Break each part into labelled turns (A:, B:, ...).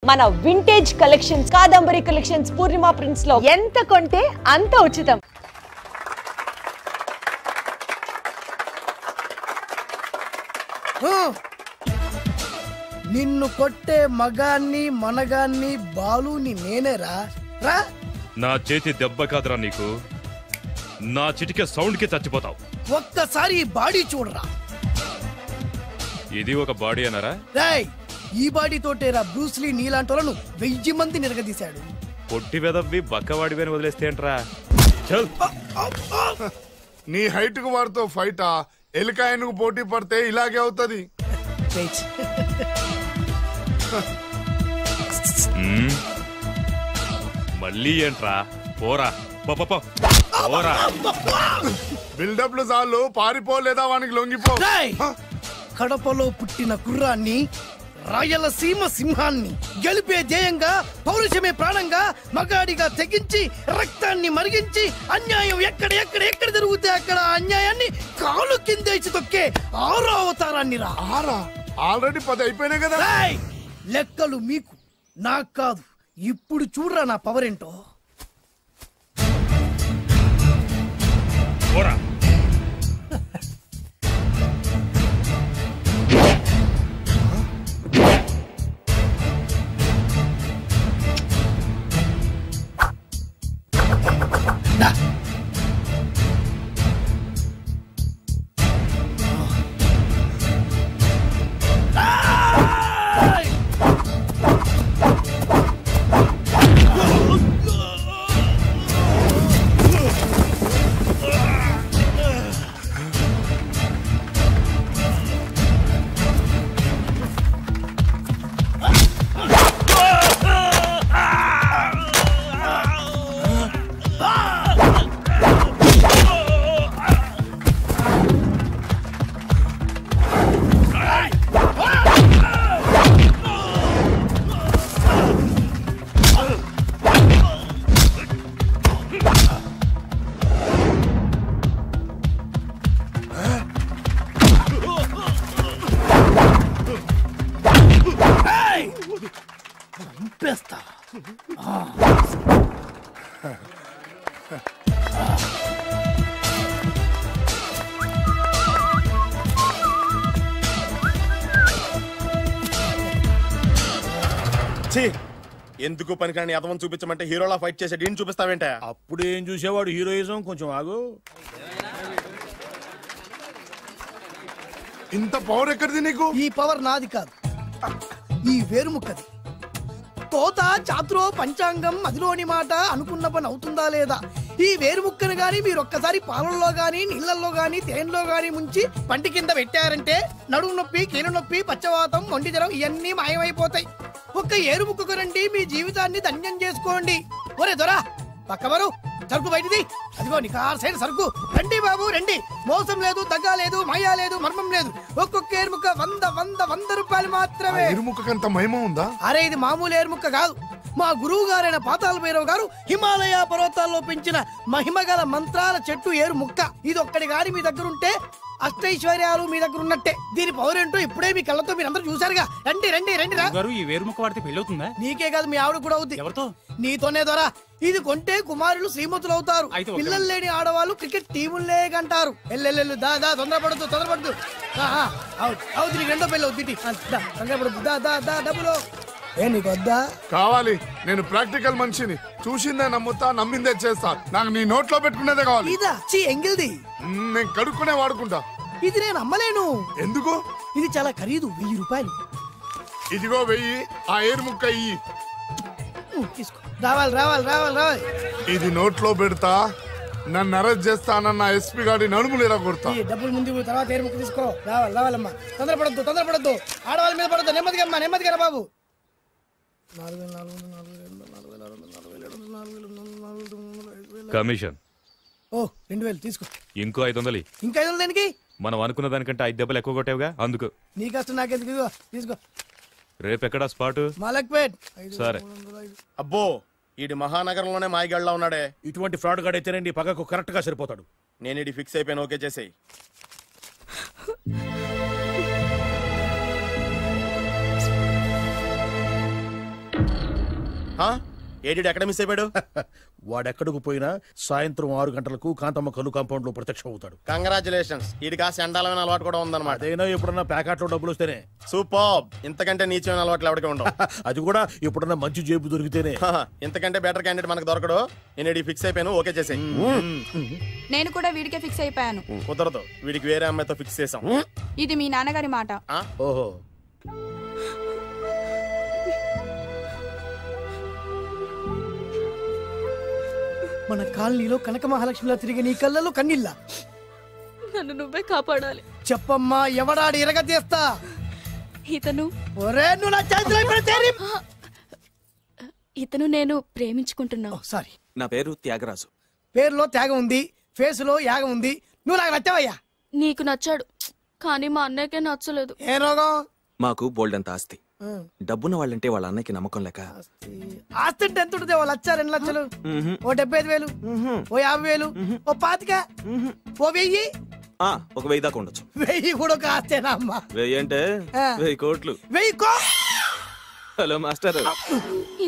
A: మన vintage collections Kadambari collections పూర్ణిమ prints లో ఎంత కొంటే అంత ఉచితం.
B: నిన్ను కొట్టే మగాన్ని మనగాన్ని బాలుని నేనేరా. రా.
C: నా చేతి దెబ్బ కాదురా నీకు, నా చిటికే సౌండ్ కి చచ్చిపోతావు.
B: ఒక్కసారి ఈ బాడీ చూడరా.
C: ఇది ఒక బాడీ అన్నారా?
B: రాయ్, ఈ బాడీ తోటేరా బ్రూస్లీ నీలాంటి వాళ్ళను 1000 మంది నిరగదీశాడు.
C: పొట్టి వెదవ్వి బక్కవాడివని వదిలేస్తే ఏంట్రా? చల్.
D: నీ హైట్ కు వాడితో ఫైటా? ఎలికాయనకు పోటీ పడితే ఇలాగే అవుతుంది.
C: మళ్ళీ ఏంట్రా? పోరా పోరా.
D: బిల్డప్లు చాలు, పారిపోలేదా వానికి లొంగిపో.
B: కడపలో పుట్టిన కుర్రాన్ని, రాయలసీమ సింహాన్ని గెలిపే ధ్యేయంగా, పౌరుషమే ప్రాణంగా, మగాడిగా తెగించి రక్తాన్ని మరిగించి అన్యాయం ఎక్కడ ఎక్కడ ఎక్కడ జరుగుతే అక్కడ అన్యాయాన్ని కాలు కిందేసి తొక్కే 6వ అవతారాన్ని రా.
D: ఆల్రెడీ 10 అయిపోయినాయి కదా.
B: లెక్కలు మీకు, నాకు కాదు. ఇప్పుడు చూడరా నా పవర్ ఏంటో.
C: పోరా.
E: ఎందుకు పనికిరాని అదవం చూపించమంటే హీరోలా ఫైట్ చేసే డీన్ చూపిస్తావేంటే?
F: అప్పుడు ఏం చూసేవాడు హీరోయిజం. కొంచెం ఆగు.
D: ఇంత పవర్ ఎక్కడిది నీకు?
B: ఈ పవర్ నాది కాదు, ఈ వేరుముక్కది. తోత చాతురో పంచాంగం అదిలోని మాట అనుకున్న పని అవుతుందా లేదా? ఈ వేరుముక్కను గాని మీరు ఒక్కసారి పాలల్లో గాని నీళ్లలో గాని తేనెలో గాని ముంచి పంటి కింద పెట్టారంటే నడుము నొప్పి, కీలు నొప్పి, పచ్చవాతం, మొండి జ్వరం ఇవన్నీ మాయమైపోతాయి. ఒక్క ఏరుముక్కకు రండి, మీ జీవితాన్ని ధన్యం చేసుకోండి. ఒరే దొరా, పక్కవరు సరుకు బయటిది. అదిగో నికార్సైన సరుకు. రండి బాబు రండి. మోసం లేదు, దగ్గ లేదు, మాయా లేదు, మర్మం లేదు. ఒక్కొక్క ఏరుముక్క 100 రూపాయలు మాత్రమే.
D: ఏరుముక్కకంత మహిమ ఉందా?
B: అరే, ఇది మామూలు ఏరుముక్క కాదు. మా గురువు గారైన పాతాళ భైరవ్ గారు హిమాలయ పర్వతాల్లో పెంచిన మహిమగల మంత్రాల చెట్టు ఏరుముక్క. ఇది ఒక్కడి గాని మీ దగ్గర ఉంటే అష్టైశ్వర్యాలు మీ దగ్గర ఉన్నట్టే. దీని పవర్ ఏంటో ఇప్పుడే మీ కళ్ళతో మీరందరూ చూసారుగా. రండి రండి రండి రా.
F: ఈ వేరుముక్క వాడితే పెళ్లి అవుతుందా?
B: నీకే కాదు, మీ ఆవిడ కూడా అవుద్ది.
F: ఎవరితో?
B: నీతోనే ద్వారా. ఇది కొంటే కుమారులు శ్రీమంతులు అవుతారు. పిల్లలు లేని ఆడవాళ్ళు క్రికెట్ టీములే కంటారు. ఎల్లెల్లెల్లు దా తొందరపడద్దు. అవుతుంది, నీకు రెండో పెళ్ళి అవుతుంది. తొందరపడద్దు, దా డబ్బులు. ఏ నీకు వద్దా?
D: కావాలి. నేను ప్రాక్టికల్ మనిషిని. చూసిందే నమ్ముతా, నమ్మిందే చేస్తా. నాకు నీ నోట్లో పెట్టుకునేదే కావాలి.
B: ఇదా ఎంగిల్ది?
D: నేను కడుక్కునే వాడుకుంటా.
B: ఇది నేను అమ్మలేను.
D: ఎందుకు?
B: ఇది చాలా ఖరీదు, 1000 రూపాయలు.
D: ఇదిగో 1000. ఆ ఏరుముక్క ఇయ్యి.
B: తీసుకో. రావాలి.
D: ఇది నోట్లో పెడతా, నన్ను అరెస్ట్ చేస్తానన్న ఎస్పీ గారి నడుములు ఇలా కొడతా.
B: డబ్బులు ముందు తర్వాత ఏరుముక్క తీసుకో. రావాలమ్మా. తొందరపడద్దు. ఆడవాళ్ళ మీద పడద్దు. నెమ్మదిగా బాబు.
C: కమిషన్
B: 2000 తీసుకో.
C: ఇంకో 500.
B: ఇంకా 500 దేనికి?
C: మనం అనుకున్న దానికంటే 5 దెబ్బలు ఎక్కువ కొట్టావుగా, అందుకు.
B: నీ కష్టం నాకెందుకు? తీసుకో.
C: రేపెక్కడా స్పాటు?
B: మలక్పేట్.
C: సరే.
E: అబ్బో, ఈడి మహానగరంలోనే మాయగాళ్ళ ఉన్నాడే.
F: ఇటువంటి ఫ్రాడ్ గాడైతేనే పగకు కరెక్ట్ గా సరిపోతాడు.
E: నేను ఇది ఫిక్స్ అయిపోయాను. ఓకే చేసేయి. ఏడి ఎక్కడ మిస్ అయిపోయాడు?
F: వాడెక్కడికి పోయినా సాయంత్రం 6 గంటలకు కాంతమ్మ కల్లు కాంపౌండ్ లో ప్రత్యక్షం అవుతాడు.
E: కంగ్రాచులేషన్స్. వీడికి ఆ సెండాలమైన అలవాటు కూడా ఉందన్నమాట.
F: అదైనా ఎప్పుడన్నా ప్యాకెట్ లో డబ్బులు వస్తేనే.
E: సూపర్. ఇంతకంటే నీచమైన అలవాట్లు ఎవరికి ఉండవు.
F: అది కూడా ఎప్పుడన్నా మంచి జేబు దొరికితేనే.
E: ఇంతకంటే బెటర్ క్యాండిడేట్ మనకు దొరకడు. నేను ఫిక్స్ అయిపోయాను. ఓకే చేసేయి.
G: నేను కూడా వీడికే ఫిక్స్ అయిపోయాను.
E: కుదరదు. వీడికి వేరే అమ్మాయితో ఫిక్స్ చేసాం.
G: ఇది మీ నాన్నగారి మాట.
F: ఓహో.
B: మన కాలనీలో కనక మహాలక్ష్మిలా తిరిగి నీ కళ్ళలో కన్నీళ్ళ.
H: నన్ను నువ్వే కాపాడాలి.
B: చెప్పమ్మా, ఎవడాడు ఎరగతీస్తా?
H: ఇతను
B: ఒరే నువ్వు నా చేతిలో పెడితేరి.
H: ఇతను నేను ప్రేమించుకుంటున్నా.
B: సారీ,
I: నా పేరు త్యాగరాజు.
B: పేరులో త్యాగం ఉంది, ఫేస్ లో యాగం ఉంది. నువ్వు నాకు నచ్చావయ్యా.
H: నీకు నచ్చాడు, కానీ మా అన్నయ్యకే నచ్చలేదు.
B: ఏ రోగం?
I: మాకు బోల్డంత ఆస్తి. డబ్బున్న వాళ్ళంటే వాళ్ళ అన్నకి నమ్మకం లేక.
B: ఆస్తి అంటే ఎంత ఉంటుంది? 1 లక్ష, 2 లక్షలు, ఓ 75,000, ఓ 50,000, ఓ 25,000, ఓ 1000.
I: ఒక 1000 దాకా ఉండొచ్చు.
B: 1000 కూడా ఒక ఆస్తేనా అమ్మా?
I: 1000 అంటే 1000 కోట్లు.
B: 1000
I: హలో మాస్టర్.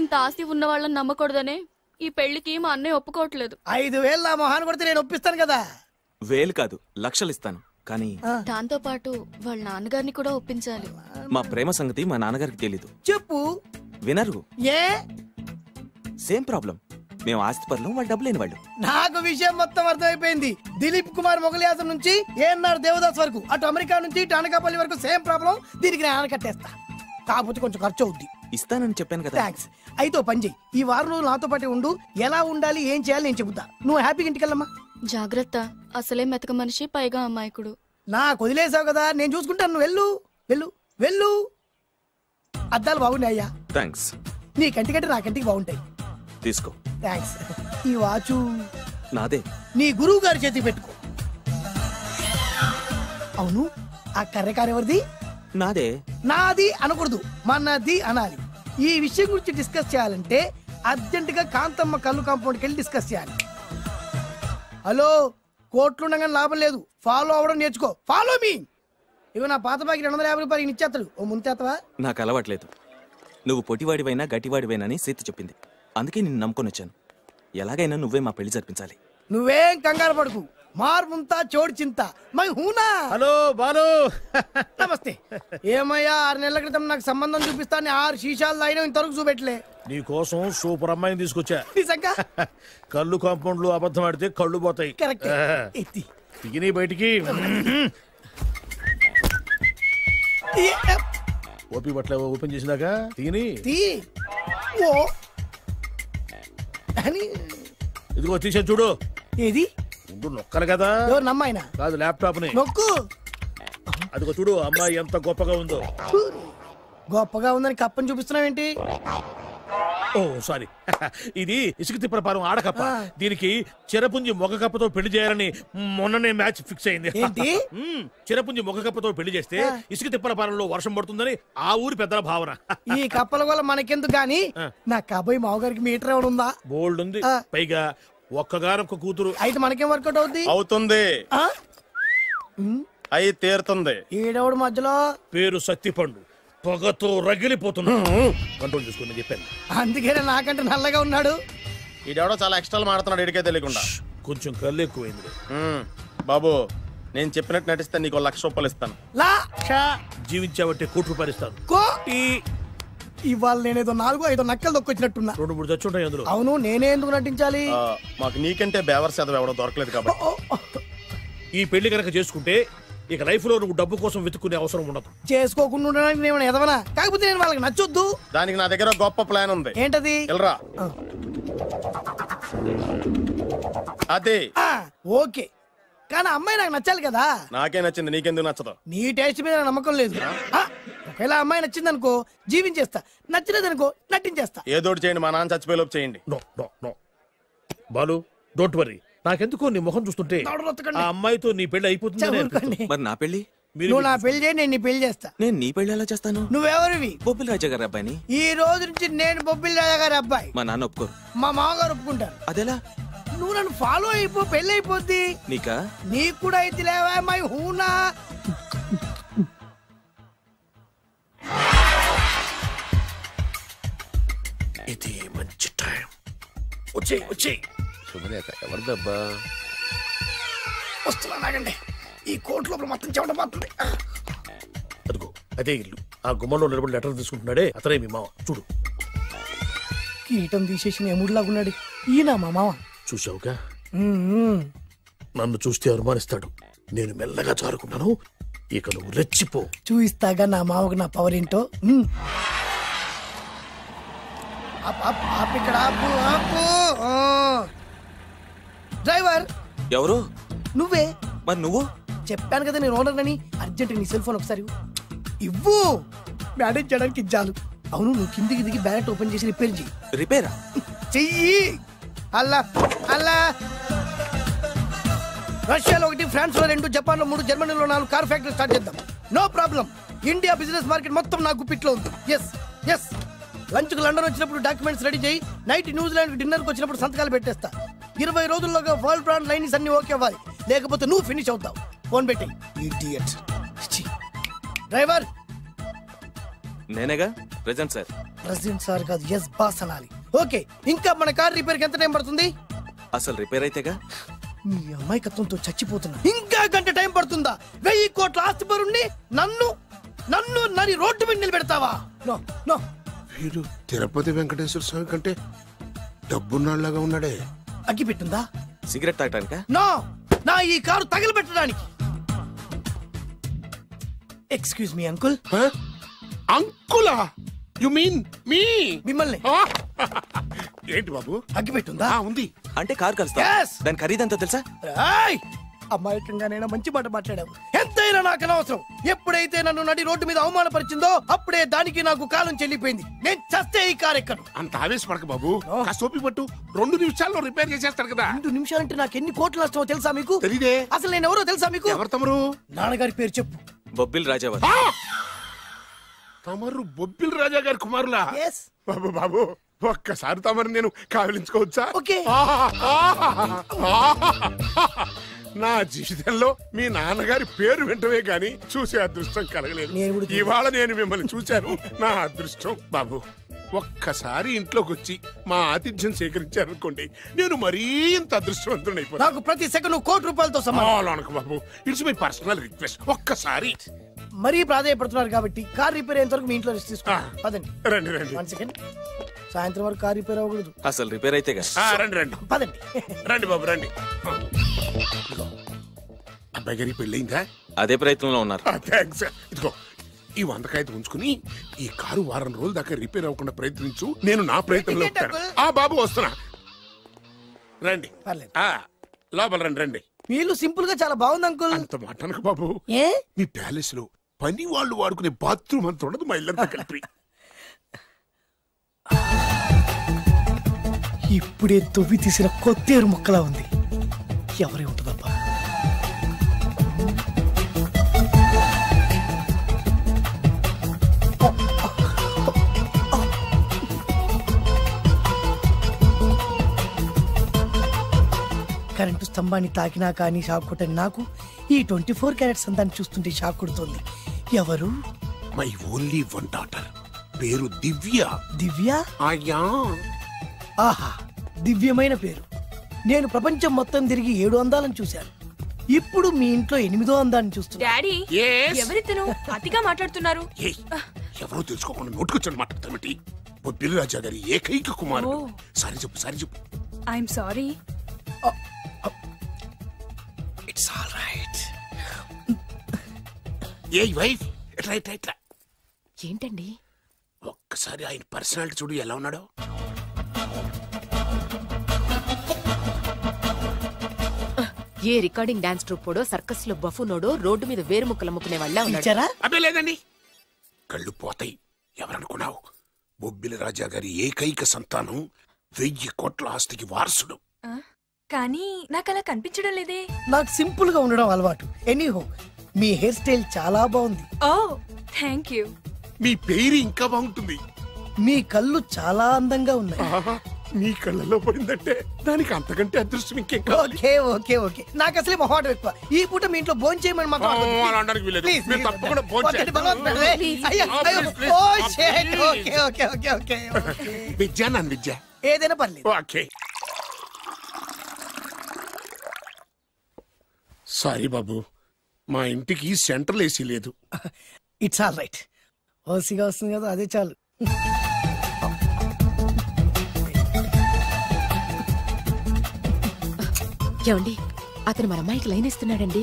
H: ఇంత ఆస్తి ఉన్న వాళ్ళని నమ్మకూడదనే ఈ పెళ్లికి మా అన్నయ్య ఒప్పుకోవట్లేదు.
B: 5,000 నా మొహాన్ని కొడితే నేను ఒప్పిస్తాను కదా.
I: 1000 కాదు, లక్షలు ఇస్తాను. కానీ
H: దాంతో పాటు వాళ్ళ నాన్నగారిని కూడా ఒప్పించాలి.
I: మా ప్రేమ సంగతి మా నాన్నగారికి తెలీదు.
B: చెప్పు.
I: వినరు.
B: ఏ?
I: Same problem. మేము ఆస్తి పరులం, వాళ్ళు డబ్బు లేని వాళ్ళు.
B: నాకు విషయం మొత్తం అర్థమైపోయింది. దిలీప్ కుమార్ మొగలియాసం నుంచి ఏఎన్ఆర్ దేవదాస్ వరకు, అటు అమెరికా నుంచి ఇటు అనకాపల్లి వరకు సేమ్ ప్రాబ్లం. దీనికి నేను ఆనకట్టేస్తా. కాకపోతే కొంచెం ఖర్చు అవుద్ది.
I: ఇస్తానని చెప్పాను కదా.
B: థ్యాంక్స్. అయితే ఓ పని చెయ్యి, ఈ వారం రోజులు నాతో పాటే ఉండు. ఎలా ఉండాలి, ఏం చేయాలి నేను చెబుతా. నువ్వు హ్యాపీగా ఇంటికెళ్ళమ్మా.
H: జాగ్రత్త, అసలే మెతక మనిషి, పైగా అమాయకుడు.
B: నాకు వదిలేసావు కదా, నేను చూసుకుంటాను. నువ్వు వెళ్ళు వెళ్ళు వెళ్ళు. అద్దాలు బాగున్నాయ్యా.
I: థ్యాంక్స్.
B: నీ కంటికంటే నా కంటికి బాగుంటాయి.
I: తీసుకో.
B: థ్యాంక్స్. ఈ వాచు
I: నాదే.
B: నీ గురువు గారి చేతికి పెట్టుకో. అవును, ఆ కర్రెకారు ఎవరిది?
I: నాదే.
B: నాది అనకూడదు, మనది అనాలి. ఈ విషయం గురించి డిస్కస్ చేయాలంటే అర్జెంట్ గా కాంతమ్మ కల్లు కాంపౌండ్కి వెళ్ళి డిస్కస్ చేయాలి. హలో, కోట్లుండగానే లాభం లేదు. ఫాలో అవ్వడం నేర్చుకో. Follow me. ఇవి నా పాత బాకి 250 రూపాయలు ఇచ్చేస్తాడు. ఓ ముంతేత్తవా?
I: నాకు అలవాట్లేదు. నువ్వు పొట్టివాడివైనా గట్టివాడివైనా అని సీత చెప్పింది. అందుకే నిన్ను నమ్ముకొని వచ్చాను. ఎలాగైనా నువ్వే మా పెళ్లి జరిపించాలి.
B: నువ్వేం కంగారు పడుకు. మార్ముంతా చోడు చింత మై హూనా.
F: హలో బాలు.
B: నమస్తే. ఏమయ్యా, 6 నెలల క్రితం నాకు సంబంధం చూపిస్తాను 6 శీషాలు అయినా ఇంతవరకు చూపెట్టలే.
F: నీ కోసం సూపర్ అమ్మాయిని తీసుకొచ్చా.
B: నిజంగా?
F: కళ్ళు కాంపౌండ్ లో అబద్ధం ఆడితే కళ్ళు పోతాయి.
B: కరెక్ట్. ఎత్తి
F: తిని బయటికి. ఓపి బట్ల ఓపెన్ చేసినాక తిని
B: తీ. ఓ అని
F: ఇదిగో తీసే చూడు.
B: ఏది?
F: ఉండు, నొక్కలు కదా.
B: ఎవరు నమ్మాయినా?
F: కాదు, ల్యాప్టాప్ ని
B: నొక్కు.
F: అదిగో చూడు, అమ్మాయి ఎంత గొప్పగా ఉందో.
B: గొప్పగా ఉందని కప్పని చూపిస్తున్నావేంటి?
F: ఓ సారీ, ఇది ఇసుక తిప్పల పారం ఆడకప్ప. దీనికి చిరపుంజి మొగ కప్పతో పెళ్లి చేయాలని మొన్ననే మ్యాచ్ ఫిక్స్ అయింది.
B: ఏంటి?
F: చిరపుంజి మొగ కప్పతో పెళ్లి చేస్తే ఇసుక తిప్పల పారంలో వర్షం పడుతుందని ఆ ఊరి పెద్దల భావన.
B: ఈ కప్పల వల్ల మనకెందుకు గాని, నా కాబోయే మావగారికి మీటర్ ఎవడు ఉందా?
F: బోల్డ్ ఉంది. పైగా ఒక్కగానొక్క కూతురు.
B: అయితే మనకేం వర్కౌట్ అవుద్ది?
E: అవుతుంది. అయి తీరుతుంది.
B: ఈడవుడు మధ్యలో
F: పేరు సత్తిపండు, పొగతో రగిలిపోతున్నా. కంట్రోల్ చూసుకుని చెప్పాను.
B: అందుకేనే నాకంటే నల్లగా ఉన్నాడు.
E: ఈడెవడో చాలా ఎక్స్ట్రాలు మాడుతున్నాడు, ఇడికే తెలియకుండా.
F: కొంచెం కళ్ళు ఎక్కువైంది.
E: బాబు, నేను చెప్పినట్టు నటిస్తే నీకు 1,00,000 రూపాయలు ఇస్తాను.
F: జీవించావంటే ₹1,00,000 ఇస్తాను.
B: ఇవాళ నేనేదో 4-5 నక్కలు దొక్కొచ్చినట్టున్నా.
F: 2-3 చచ్చుంటాయి అందులో.
B: అవును, నేనే ఎందుకు నటించాలి?
E: మాకు నీకంటే బేవర్ చదువు ఎవడో దొరకలేదు కాబట్టి.
F: ఈ పెళ్లి కనుక చేసుకుంటే ఇక లైఫ్ లో నువ్వు డబ్బు కోసం వెతుక్కునే అవసరం ఉండదు.
B: చేసుకోకుండా ఉండడానికి నేను ఎదవనా? కాకపోతే నేను వాళ్ళకి నచ్చొద్దు.
E: దానికి నా దగ్గర గొప్ప ప్లాన్ ఉంది.
B: ఏంటది?
E: వెళ్ళరా. అదే.
B: ఓకే, కానీ అమ్మాయి నాకు నచ్చాలి కదా.
E: నాకే నచ్చింది, నీకెందుకు నచ్చదు?
B: నీ టేస్ట్ మీద నాకు నమ్మకం లేదు. ఒకవేళ అమ్మాయి నచ్చింది అనుకో, జీవించేస్తా. నచ్చలేదనుకో, నటించేస్తా.
E: ఏదోటి చేయండి, మా నాన్న చచ్చిపోయేలోపు చేయండి.
F: No no no Balu, don't worry. నాకెందుకో నీ ముఖం చూస్తుంటే ఆ అమ్మాయితో నీ పెళ్లి అయిపోతుంది.
I: మరి నా పెళ్లి?
B: నువ్వు నా పెళ్లి చేయి, నేను నీ పెళ్లి చేస్తా.
I: నేను నీ పెళ్లి ఎలా చేస్తాను?
B: నువ్వెవరివి?
I: బొబ్బిలి రాజా గారి అబ్బాయిని.
B: ఈ రోజు నుంచి నేను బొబ్బిలి రాజా గారి అబ్బాయి.
I: మా నాన్న ఒప్పుకోరు.
B: మా మామగారు ఒప్పుకుంటారు.
I: అదెలా?
B: నువ్వు నన్ను ఫాలో అయిపో, పెళ్లి అయిపోద్ది.
I: నీకా?
B: నీకు కూడా అయితే లేవా మై హూనా.
F: ఇది మంచి టైం. వచ్చేయ్.
D: శుభలేఖ ఎవరిదబ్బా?
B: వస్తున్నా నాగండి. ఈ కోర్టు లోపల మొత్తం చెమట పోతుంది.
F: అదిగో అదే ఇల్లు. ఆ గుమ్మంలో నిలబడి లెటర్ తీసుకుంటున్నాడే అతనే మీ మామ. చూడు.
B: కీటం తీసేసిన ఎముడిలాగున్నాడు. ఈయన మా మామ.
F: చూసావుగా, నన్ను చూస్తే అనుమానిస్తాడు. నేను మెల్లగా జారుకున్నాను. ఇక నువ్వు రెచ్చిపో.
B: చూయిస్తాగా నా మామకు నా పవర్ ఏంటో. ఇక్కడ డ్రైవర్
I: ఎవరు?
B: నువ్వే.
I: మరి నువ్వు?
B: చెప్పాను కదా నేను ఓనర్ అని. అర్జెంట్ నీ సెల్ ఫోన్ ఒకసారి ఇవ్వు. మేనేజ్ చేయడానికి ఇచ్చాను. అవును, నువ్వు కిందికి దిగి బ్యానెట్ ఓపెన్ చేసి రిపేర్ చెయ్యి.
I: రిపేరా?
B: చెయ్యి. అల్లా రష్యాలో 1, ఫ్రాన్స్ లో 2, జపాన్ లో 3, జర్మనీలో 4 కార్ ఫ్యాక్టరీ స్టార్ట్ చేద్దాం. No problem. India business market మొత్తం నా గుప్పిట్లో ఉంది. ఎస్ లంచ్ కు లండన్ వచ్చినప్పుడు డాక్యుమెంట్స్ రెడీ చేయి. నైట్ న్యూజిలాండ్ డిన్నర్ కు వచ్చినప్పుడు సంతకాలు పెట్టేస్తా. 20 రోజుల్లోగా వరల్డ్ బ్రాండ్ లైన్స్ అన్ని ఓకే అవ్వాలి. లేకపోతే నువ్వు ఫినిష్ అవుతావు. ఫోన్ పెట్టి. ఇడియట్. డ్రైవర్.
I: నేనేగా ప్రెజెంట్ సార్.
B: ప్రెసిడెంట్ సార్ కాదు, ఎస్ బాస్ అనాలి. ఓకే, ఇంకా మన కార్ రిపేర్ కి ఎంత టైం పడుతుంది?
I: అసలు రిపేర్ అయితేగా.
B: మీ అమాయకత్వంతో చచ్చిపోతున్నా. ఇంకా గంట టైం పడుతుందా? 1000 కోట్ల ఆస్తి పరుణ్ణి నన్ను నన్ను రోడ్డు మీద నిలబెడతావా? నో.
D: వీడు తిరుపతి వెంకటేశ్వర స్వామి కంటే డబ్బున్నాళ్ళగా ఉన్నాడే.
B: అగ్గి పెట్టుందా?
I: సిగరెట్ తాగటానికా?
B: నో, నా ఈ కారు తగలబెట్టడానికి. Excuse me uncle.
D: అంకులా? You mean me?
B: మిమ్మల్ని.
D: ఏంటి బాబు?
B: అగ్గి పెట్టుందా?
D: ఉంది.
I: అంటే కార్ కలుస్తా.
B: Yes.
I: దాని ఖరీదంతా తెలుసా?
B: అమాయకంగానైనా మంచి మాట మాట్లాడావు. ఎంతైనా నాకు అనవసరం. ఎప్పుడైతే నన్ను నడి రోడ్డు మీద అవమానపరిచిందో అప్పుడే దానికి నాకు కాలం చెల్లిపోయింది. నేను చస్తే ఈ కారు ఎక్కను.
D: అంత ఆవేశపడక బాబు. కాస్త ఓపిక పట్టు. 2 నిమిషాల్లో రిపేర్ చేసేస్తాడు కదా.
B: 2 నిమిషాలంటే నాకు ఎన్ని కోట్లు నష్టమో తెలుసా మీకు?
D: తెలీదే.
B: అసలు నేను ఎవరో తెలుసా మీకు?
D: ఎవరు తమరు?
B: నాన్నగారి పేరు చెప్పు.
I: బొబ్బిల్ రాజావారు.
D: తమరు బొబ్బిల్ రాజా గారి కుమారులా?
B: Yes.
D: బాబు ఒక్కసారి తమరు నేను కావలించుకోవచ్చా?
B: ఓకే.
D: నా జీవితంలో మీ నాన్నగారి పేరు వింటమే గాని చూసే అదృష్టం కలగలేదు. ఇవాళ నేను మిమ్మల్ని చూశాను. నా అదృష్టం. బాబు ఒక్కసారి ఇంట్లోకి వచ్చి మా ఆతిథ్యం సేకరించారనుకోండి, నేను మరీ ఇంత అదృష్టవంతుడైపోతాను.
B: నాకు ప్రతి సెకండ్ 1 కోటి రూపాయలతో సమానం.
D: బాబు ఇట్స్ మై పర్సనల్ రిక్వెస్ట్. ఒక్కసారి.
B: మరీ ప్రాధాయపడుతున్నారు కాబట్టి కార్ రిపేర్ అయ్యేంత వరకు మీ ఇంట్లో రెస్ట్ తీసుకోండి. పదండి.
D: రండి
B: 1 సెకండ్. సాయంత్రం వరకు కార్ రిపేర్ అవ్వకూడదు.
I: అసలు రిపేర్ అయితేగా.
D: రండి
B: పదండి.
D: రండి బాబు రండి. అబ్బాయి గారి పెళ్ళయిందా?
I: అదే ప్రయత్నంలో ఉన్నారు.
D: థ్యాంక్స్. ఇదిగో ఈ 100 కాగితం ఉంచుకుని ఈ కారు వారం రోజుల దాకా రిపేర్ అవ్వకుండా ప్రయత్నించు. నేను నా ప్రయత్నంలో బాబు వస్తున్నా. రండి. లోపల రండి.
B: వీళ్ళు సింపుల్ గా చాలా బాగుంది అంకుల్.
D: అంత మాట అనకు బాబు. మీ ప్యాలెస్ లో పని వాళ్ళు వాడుకునే బాత్రూమ్ అంత ఉండదు మా ఇల్లంతా కలిపి.
B: ఇప్పుడే తొవ్వి తీసిన కొత్తేరు ముక్కలా ఉంది. ఎవరే ఉంటుందబ్బా? కరెంటు స్తంభాన్ని తాకినా కానీ షాక్ కొట్టని నాకు ఈ 24 క్యారెట్స్ అందాన్ని చూస్తుంటే షాక్ కొడుతోంది. ఎవరు?
D: My only 1 daughter. పేరు దివ్య.
B: దివ్య?
D: అయ్యా.
B: ఆహా, దివ్యమైన పేరు. నేను ప్రపంచం మొత్తం తిరిగి 7 అందాలను చూశాను. ఇప్పుడు మీ ఇంట్లో 8వ అందాన్ని చూస్తున్నా.
H: డాడీ, ఎవరితను అతిగా మాట్లాడుతున్నారు?
D: ఎవరో తెలుసుకోకుండా నోటుకొచ్చాను మాట్లాడతామటి. బొబ్బిలి రాజా గారి ఏకైక కుమారుడు. సారీ చెప్పు.
H: I'm sorry.
D: It's all right. A wife ఎట్లా
H: ఏంటండి?
D: ఒక్కసారి ఆయన పర్సనాలిటీ చూడు ఎలా ఉన్నాడో.
A: ఏ రికార్డింగ్ డాన్స్ ట్రూపోడో, సర్కస్ లో బఫూనోడో రోడ్డు మీద వేరు ముక్కలు అమ్ముకునే వాళ్ళ ఉన్నాడు.
D: అబ్బే లేదండి, కళ్ళు పోతాయి. ఎవరనుకున్నావు? బొబ్బిలి రాజా గారి ఏకైక సంతానం, 1000 కోట్ల ఆస్తికి వారసుడు.
H: కానీ నాకు అలా కనిపించడం లేదే.
B: నాకు సింపుల్ గా ఉండడం అలవాటు. ఎనీహో, మీ హెయిర్ స్టైల్ చాలా బాగుంది.
H: ఓ థ్యాంక్ యూ.
D: మీ పేరు ఇంకా బాగుంటుంది.
B: మీ కళ్ళు చాలా అందంగా ఉన్నాయి.
D: నీ కళ్ళలో పడిందంటే దానికి అంతకంటే అదృష్టం ఇంకేం కావాలి?
B: ఓకే ఓకే ఓకే నాకు అసలే మొహాటం ఎక్కువ. ఈ పూట మీ ఇంట్లో భోజనం చేయమని మాత్రం అనవద్దు.
D: అలా అనడానికి వీలేదు.
B: Please,
D: మీరు
B: please.
D: తప్పకుండా భోజనం
B: వద్దండి,
D: చేయండి.
B: బలవంతం పెట్టవే. అయ్యో, అయ్యో.
D: Please, please.
B: Oh, shit.
D: Please.
B: Okay okay okay okay okay.
D: Vidya నన్ను విద్య
B: ఏదైనా పర్లేదు.
D: ఓకే. సారీ బాబు, మా ఇంటికి సెంట్రల్ ఏసీ లేదు.
B: It's all right. ఓసిగా వస్తుంది కదా, అదే చాలు.
J: ఏమండి, అతను మన అమ్మాయికి లైన్ ఇస్తున్నాడండి.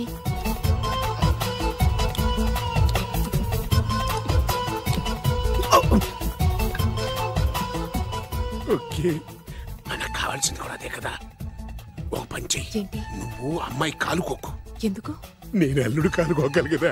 D: ఓకే, మనకు కావాల్సింది కూడా అదే కదా. ఒక పని చెయ్యి,
J: ఏంటి?
D: నువ్వు అమ్మాయి కాలు కొక్కు,
J: ఎందుకు?
D: నేను అల్లుడు కాలు కొక్కాలి కదా.